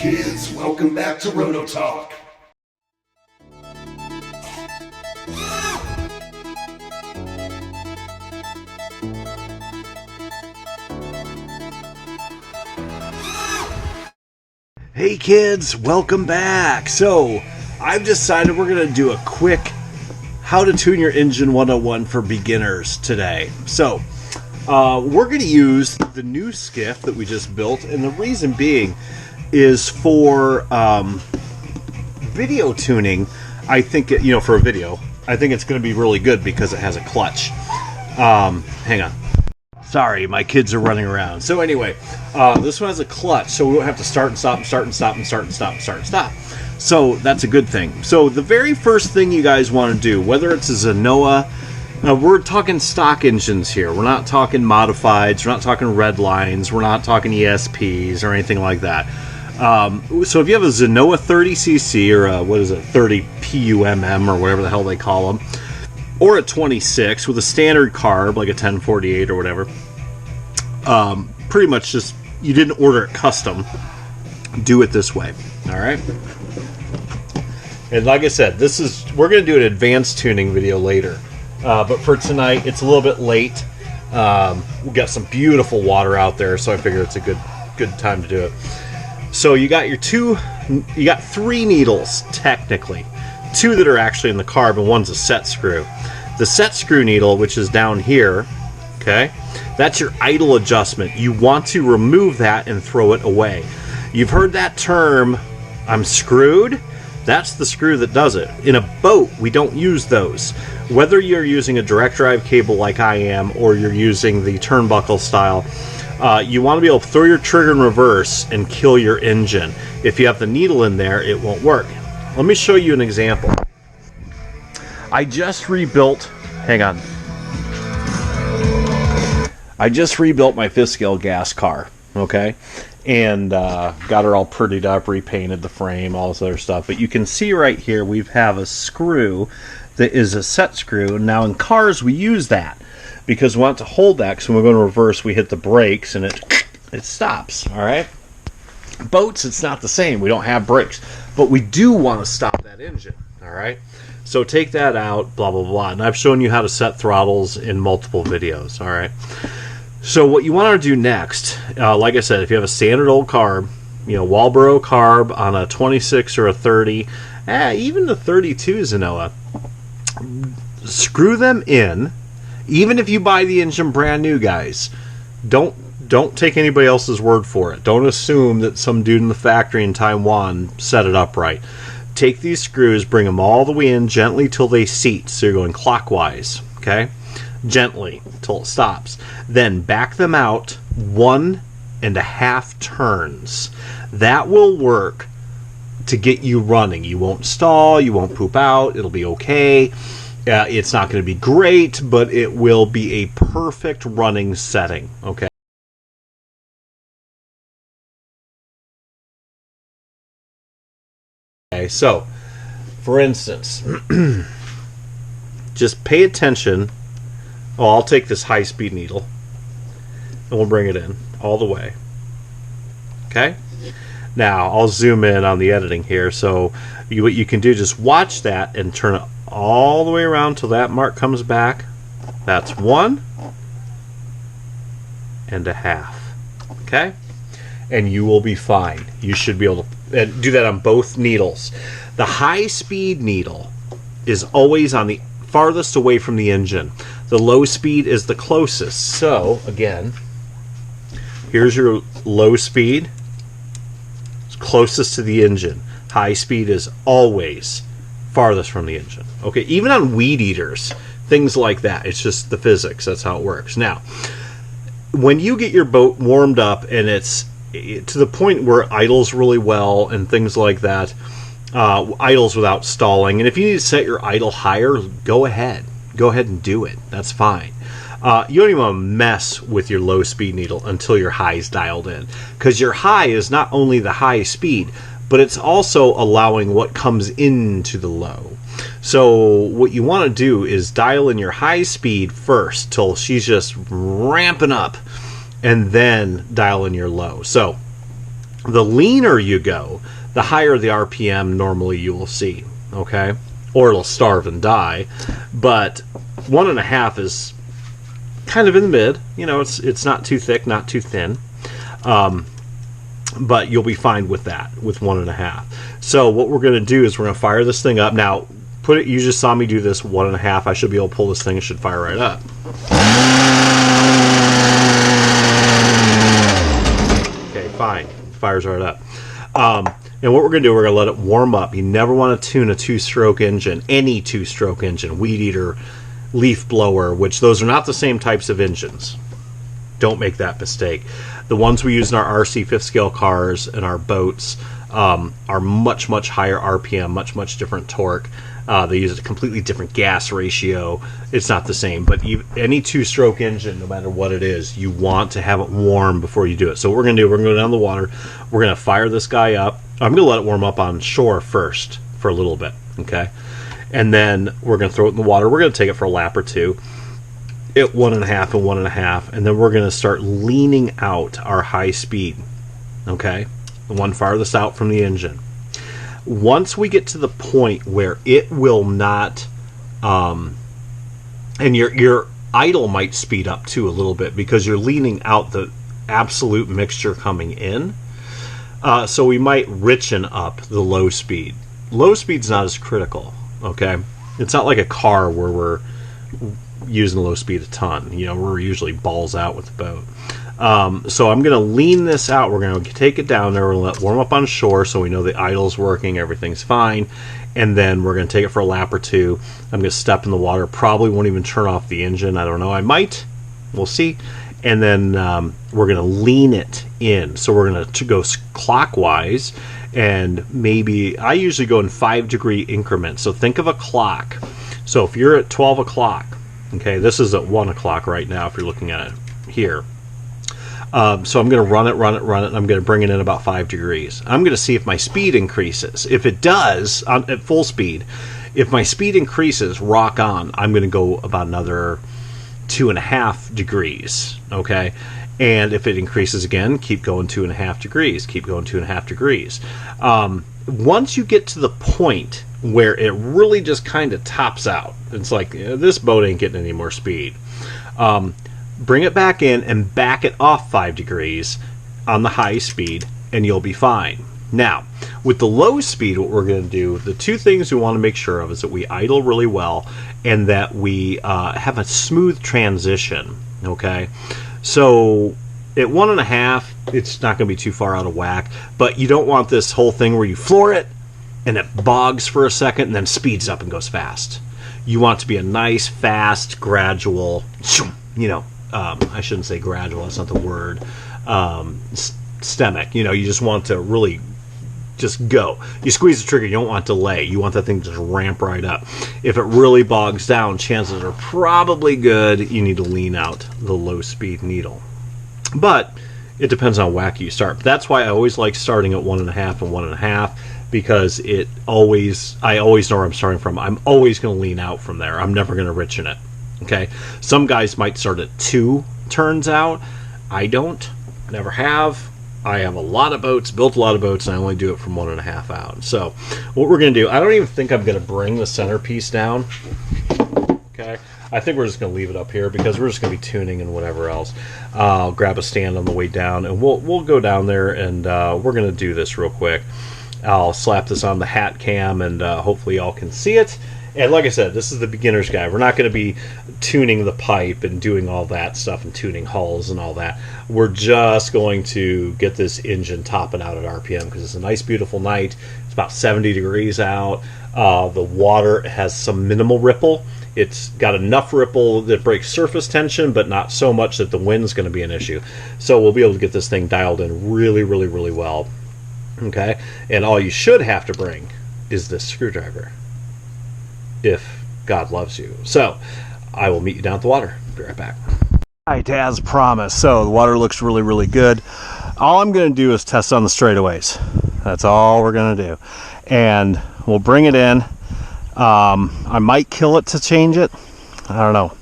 kids, welcome back to Roto Talk. Hey kids, welcome back. So, I've decided we're going to do a quick how to tune your engine 101 for beginners today. So, we're going to use the new skiff that we just built, and the reason being is for video tuning. I think, for a video, I think it's going to be really good because it has a clutch. Hang on. Sorry, my kids are running around. So anyway, this one has a clutch, so we won't have to start and stop and start and stop and start and stop and start and stop. So that's a good thing. So the very first thing you guys want to do, whether it's a Zenoah, we're talking stock engines here. We're not talking modifieds. We're not talking red lines. We're not talking ESPs or anything like that. So if you have a Zenoah 30cc or a 30 PUMM or whatever the hell they call them, or a 26 with a standard carb like a 1048 or whatever, pretty much just, you didn't order it custom, do it this way. All right. And like I said, we're going to do an advanced tuning video later. But for tonight, it's a little bit late. We've got some beautiful water out there, so I figure it's a good time to do it. So you got three needles, technically. Two that are actually in the carb, and one's a set screw. The set screw needle, which is down here, okay, that's your idle adjustment. You want to remove that and throw it away. You've heard that term, I'm screwed. That's the screw that does it. In a boat, we don't use those. Whether you're using a direct drive cable like I am, or you're using the turnbuckle style, you want to be able to throw your trigger in reverse and kill your engine. If you have the needle in there, it won't work. Let me show you an example. I just rebuilt my Fiskale gas car, okay? And got her all prettied up, repainted the frame, all this other stuff. But you can see right here we have a screw that is a set screw. Now in cars we use that because we want to hold that, because when we're going to reverse we hit the brakes and it stops, all right? Boats, it's not the same. We don't have brakes, but we do want to stop that engine, all right? So take that out, blah, blah, blah. And I've shown you how to set throttles in multiple videos, all right? So what you want to do next, like I said, if you have a standard old carb, Walboro carb on a 26 or a 30, even the 32 Zenoah, screw them in. Even if you buy the engine brand new, guys, don't take anybody else's word for it. Don't assume that some dude in the factory in Taiwan set it up right. Take these screws, bring them all the way in gently till they seat. So you're going clockwise, okay? Gently till it stops. Then back them out 1.5 turns. That will work to get you running. You won't stall, you won't poop out, it'll be okay. It's not going to be great, but it will be a perfect running setting, okay? Okay, so, for instance, just pay attention. Oh, I'll take this high-speed needle, and we'll bring it in all the way. Okay? Now, I'll zoom in on the editing here, so what you can do, just watch that and turn it all the way around till that mark comes back. That's 1.5. Okay? And you will be fine. You should be able to do that on both needles. The high-speed needle is always on the farthest away from the engine. The low speed is the closest. So, again, here's your low speed. It's closest to the engine. High speed is always farthest from the engine. Okay, even on weed eaters, things like that. It's just the physics. That's how it works. Now, when you get your boat warmed up and it's to the point where it idles really well and things like that, idles without stalling, and if you need to set your idle higher, go ahead and do it. That's fine. You don't even want to mess with your low speed needle until your high is dialed in, because your high is not only the high speed, but it's also allowing what comes into the low. So what you want to do is dial in your high speed first till she's just ramping up, and then dial in your low. So The leaner you go, the higher the RPM normally you will see, okay? Or it'll starve and die. But 1.5 is kind of in the mid. You know, it's not too thick, not too thin. But you'll be fine with that, with 1.5. So what we're going to do is we're going to fire this thing up. Now, you just saw me do this 1.5. I should be able to pull this thing. It should fire right up. Okay, fine. Fires right up. And what we're going to do, we're going to let it warm up. You never want to tune a two-stroke engine, any two-stroke engine, weed eater, leaf blower, which those are not the same types of engines. Don't make that mistake. The ones we use in our RC fifth scale cars and our boats are much, much higher RPM, much, much different torque. They use a completely different gas ratio. It's not the same, but any two-stroke engine, no matter what it is, you want to have it warm before you do it. So what we're going to do, we're going to go down the water. We're going to fire this guy up. I'm going to let it warm up on shore first for a little bit, okay? And then we're going to throw it in the water. We're going to take it for a lap or two at 1.5 and 1.5, and then we're going to start leaning out our high speed, okay? The one farthest out from the engine. Once we get to the point where it will not, and your idle might speed up too a little bit because you're leaning out the absolute mixture coming in. So we might richen up the low speed. Low speed's not as critical, okay? It's not like a car where we're using low speed a ton. You know, we're usually balls out with the boat. So I'm going to lean this out. We're going to take it down there. We're going to let it warm up on shore so we know the idle's working, everything's fine. And then we're going to take it for a lap or two. I'm going to step in the water. Probably won't even turn off the engine. I don't know. I might. We'll see. And then we're going to lean it in. So we're going to go clockwise. And maybe, I usually go in 5-degree increments. So think of a clock. So if you're at 12 o'clock, okay, this is at 1 o'clock right now if you're looking at it here. So I'm going to run it, and I'm going to bring it in about 5 degrees. I'm going to see if my speed increases. If it does, at full speed, if my speed increases, rock on, I'm going to go about another 2.5 degrees, okay? And if it increases again, keep going 2.5 degrees, keep going 2.5 degrees. Once you get to the point where it really just kind of tops out, it's like, this boat ain't getting any more speed. Bring it back in and back it off 5 degrees on the high speed, and you'll be fine. Now, with the low speed, what we're going to do, the two things we want to make sure of is that we idle really well and that we have a smooth transition, okay? So at 1.5, it's not going to be too far out of whack, but you don't want this whole thing where you floor it and it bogs for a second and then speeds up and goes fast. You want it to be a nice, fast, gradual, you know, I shouldn't say gradual, that's not the word, stemic. You know, you just want to really just go. You squeeze the trigger, you don't want delay. You want that thing to just ramp right up. If it really bogs down, chances are probably good you need to lean out the low speed needle. But it depends on how wacky you start. That's why I always like starting at 1.5 and 1.5, because I always know where I'm starting from. I'm always going to lean out from there. I'm never going to richen it. Okay, some guys might start at 2 turns out. I don't, never have. I have a lot of boats, built a lot of boats, and I only do it from 1.5 out. So what we're going to do, I don't even think I'm going to bring the centerpiece down. Okay, I think we're just going to leave it up here because we're just going to be tuning and whatever else. I'll grab a stand on the way down, and we'll go down there, and we're going to do this real quick. I'll slap this on the hat cam, and hopefully y'all can see it. And like I said, this is the beginner's guide. We're not going to be tuning the pipe and doing all that stuff and tuning hulls and all that. We're just going to get this engine topping out at RPM because it's a nice, beautiful night. It's about 70 degrees out. The water has some minimal ripple. It's got enough ripple that breaks surface tension, but not so much that the wind's going to be an issue. So we'll be able to get this thing dialed in really, really, really well. Okay? And all you should have to bring is this screwdriver, if God loves you. So I will meet you down at the water. Be right back. All right, as promised. So the water looks really, really good. All I'm going to do is test on the straightaways. That's all we're going to do. And we'll bring it in. I might kill it to change it. I don't know.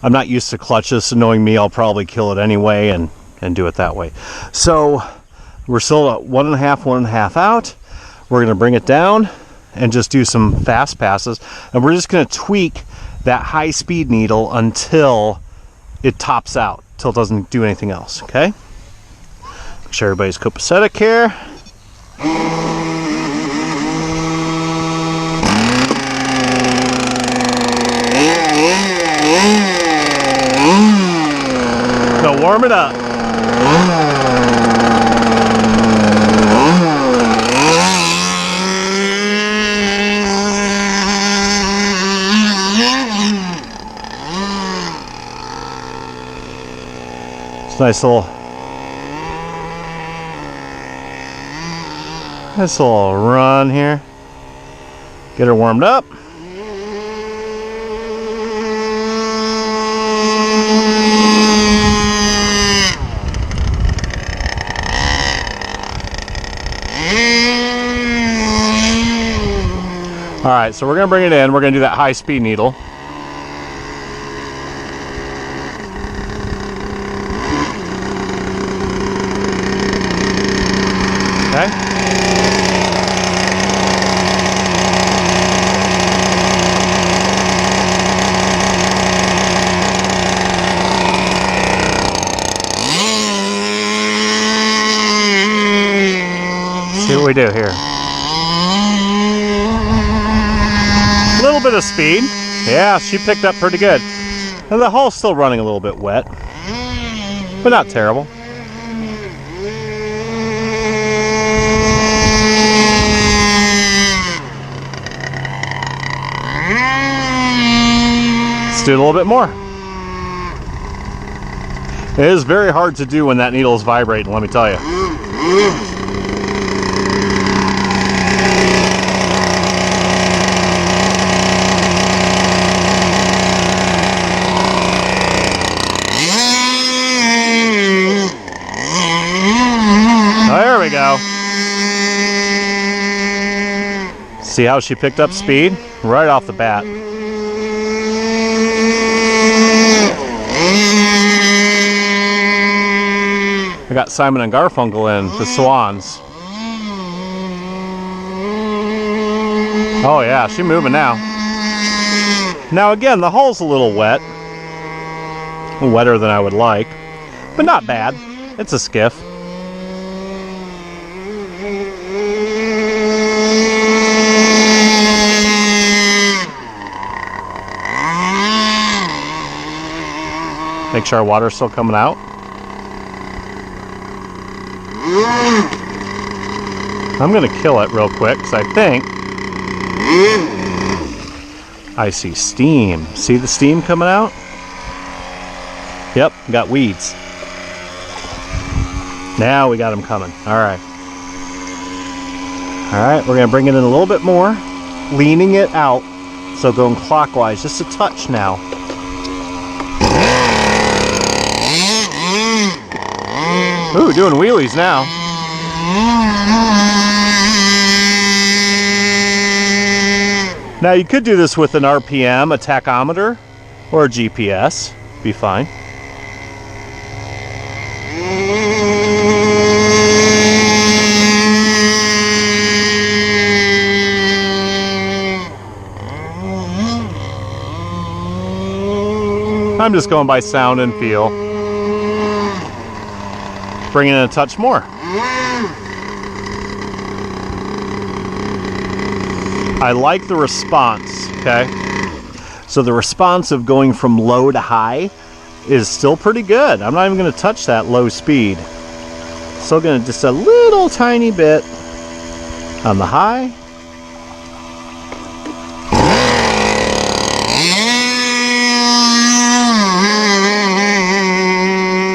I'm not used to clutches, so knowing me, I'll probably kill it anyway and do it that way. So We're still at 1.5 out. We're going to bring it down and just do some fast passes. And we're just going to tweak that high speed needle until it tops out, till it doesn't do anything else, okay? Make sure everybody's copacetic here. So warm it up. It's nice little run here. Get her warmed up. All right, so we're gonna bring it in. We're gonna do that high speed needle. Okay. See what we do here. A little bit of speed. Yeah, she picked up pretty good. And the hull's still running a little bit wet, but not terrible. Let's do it a little bit more. It is very hard to do when that needle is vibrating, let me tell you. There we go. See how she picked up speed? Right off the bat. I got Simon and Garfunkel in, the Swans. Oh yeah, she's moving now. Now again, the hull's a little wet. Wetter than I would like, but not bad. It's a skiff. Make sure our water's still coming out. I'm gonna kill it real quick because I think I see steam. See the steam coming out? Yep, got weeds. Now we got them coming. All right. All right, we're gonna bring it in a little bit more, leaning it out, so going clockwise, just a touch now. Ooh, doing wheelies now. Now you could do this with an RPM, a tachometer, or a GPS. Be fine. I'm just going by sound and feel. Bring it in a touch more. I like the response, okay? So the response of going from low to high is still pretty good. I'm not even gonna touch that low speed. Still gonna just a little tiny bit on the high.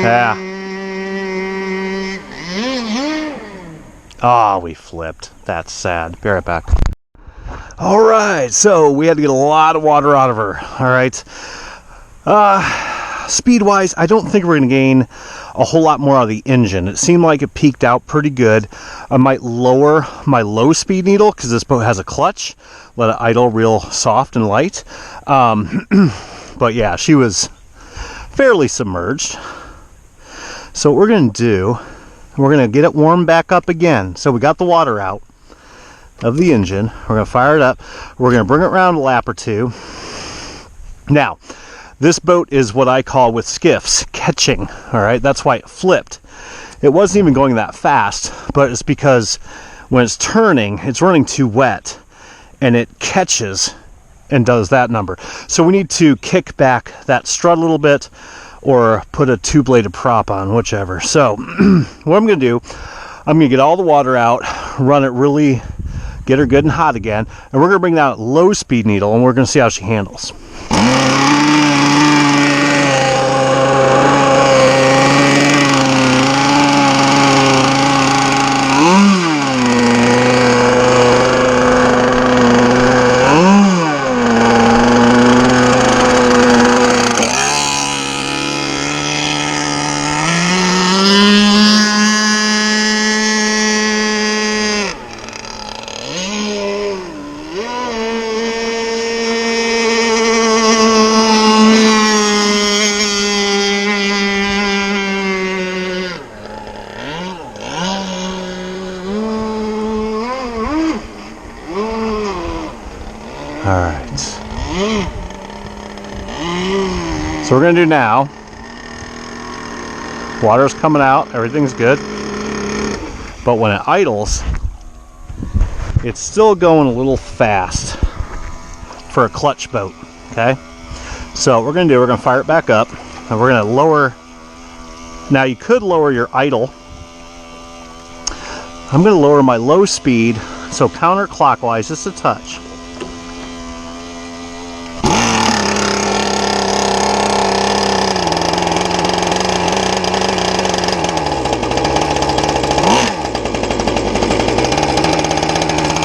Yeah. Oh, we flipped. That's sad. Be right back. All right, so we had to get a lot of water out of her. All right. Speed-wise, I don't think we're going to gain a whole lot more out of the engine. It seemed like it peaked out pretty good. I might lower my low-speed needle because this boat has a clutch. Let it idle real soft and light. But yeah, she was fairly submerged. So what we're going to do We're going to get it warmed back up again. So we got the water out of the engine. We're going to fire it up. We're going to bring it around a lap or two. Now, this boat is what I call with skiffs catching. All right, that's why it flipped. It wasn't even going that fast, but it's because when it's turning, it's running too wet, and it catches and does that number. So we need to kick back that strut a little bit, or put a two-bladed prop on, whichever. So what I'm going to do, I'm going to get all the water out, run it really, get her good and hot again, and we're going to bring that low speed needle, and we're going to see how she handles. Alright. So we're going to do now, water's coming out, everything's good, but when it idles, it's still going a little fast for a clutch boat, okay? So what we're going to do, we're going to fire it back up, and we're going to lower. Now you could lower your idle. I'm going to lower my low speed, so counterclockwise, just a touch.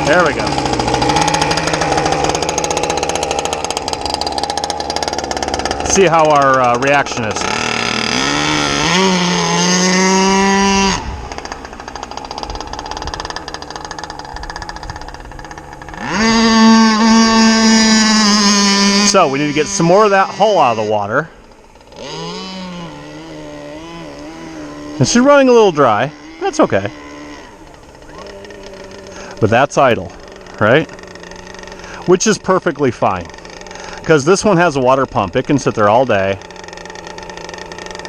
There we go. See how our reaction is. So we need to get some more of that hull out of the water. And she's running a little dry. That's okay. But that's idle, right? Which is perfectly fine, because this one has a water pump. It can sit there all day.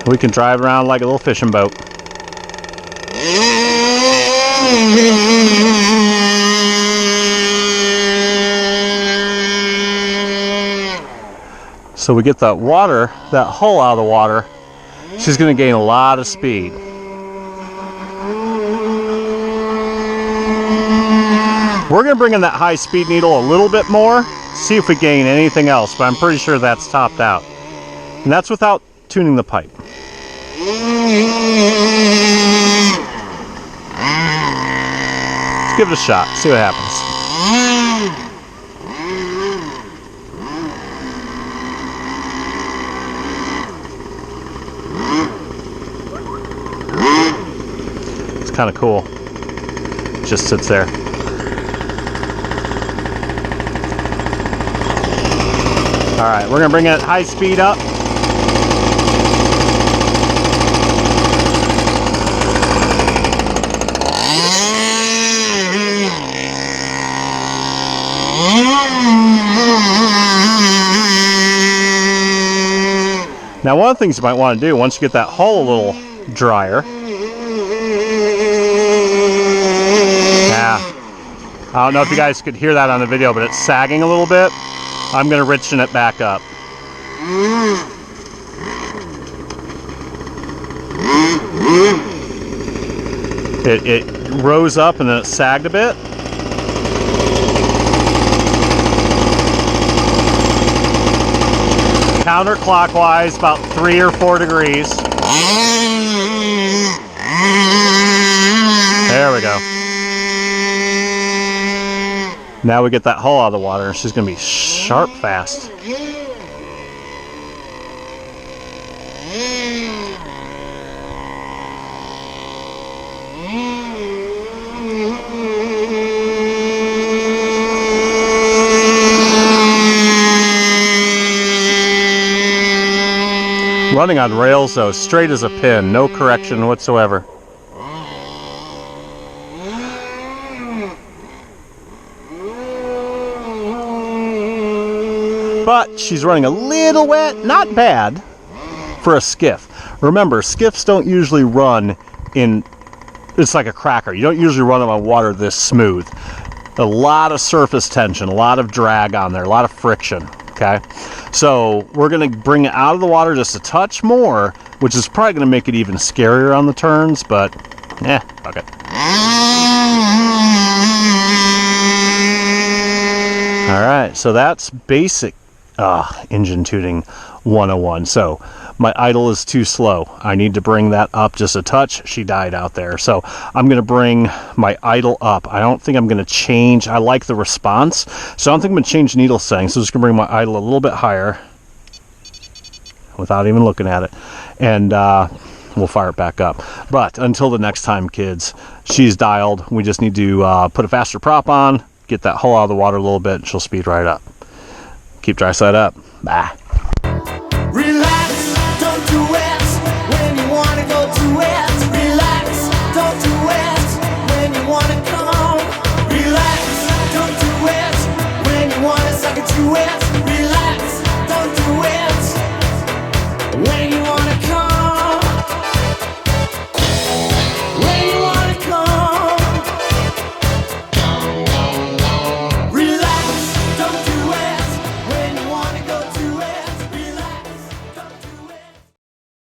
We can drive around like a little fishing boat. So we get that water, that hull out of the water, she's going to gain a lot of speed. We're going to bring in that high speed needle a little bit more, see if we gain anything else, but I'm pretty sure that's topped out. And that's without tuning the pipe. Let's give it a shot, see what happens. It's kind of cool. It just sits there. Alright, we're going to bring it high speed up. Now one of the things you might want to do, once you get that hull a little drier. Yeah. I don't know if you guys could hear that on the video, but it's sagging a little bit. I'm going to richen it back up. It rose up and then it sagged a bit. Counterclockwise, about 3 or 4 degrees. There we go. Now we get that hull out of the water, and she's going to be sharp fast. Running on rails though, straight as a pin, no correction whatsoever. But she's running a little wet, not bad for a skiff. Remember, skiffs don't usually run in, it's like a cracker. You don't usually run them on water this smooth. A lot of surface tension, a lot of drag on there, a lot of friction, okay? So we're gonna bring it out of the water just a touch more, which is probably gonna make it even scarier on the turns, but fuck it. All right, so that's basic engine tuning 101. So my idle is too slow. I need to bring that up just a touch. She died out there. So I'm going to bring my idle up. I don't think I'm going to change. I like the response. So I don't think I'm going to change needle setting. So I'm just going to bring my idle a little bit higher without even looking at it. And we'll fire it back up. But until the next time, kids, she's dialed. We just need to put a faster prop on, get that hull out of the water a little bit, and she'll speed right up. Keep dry side up. Bye. Relax, don't do it when you wanna go to it. Relax, don't do it when you wanna come home. Relax, don't do it when you wanna suck it to it. Relax.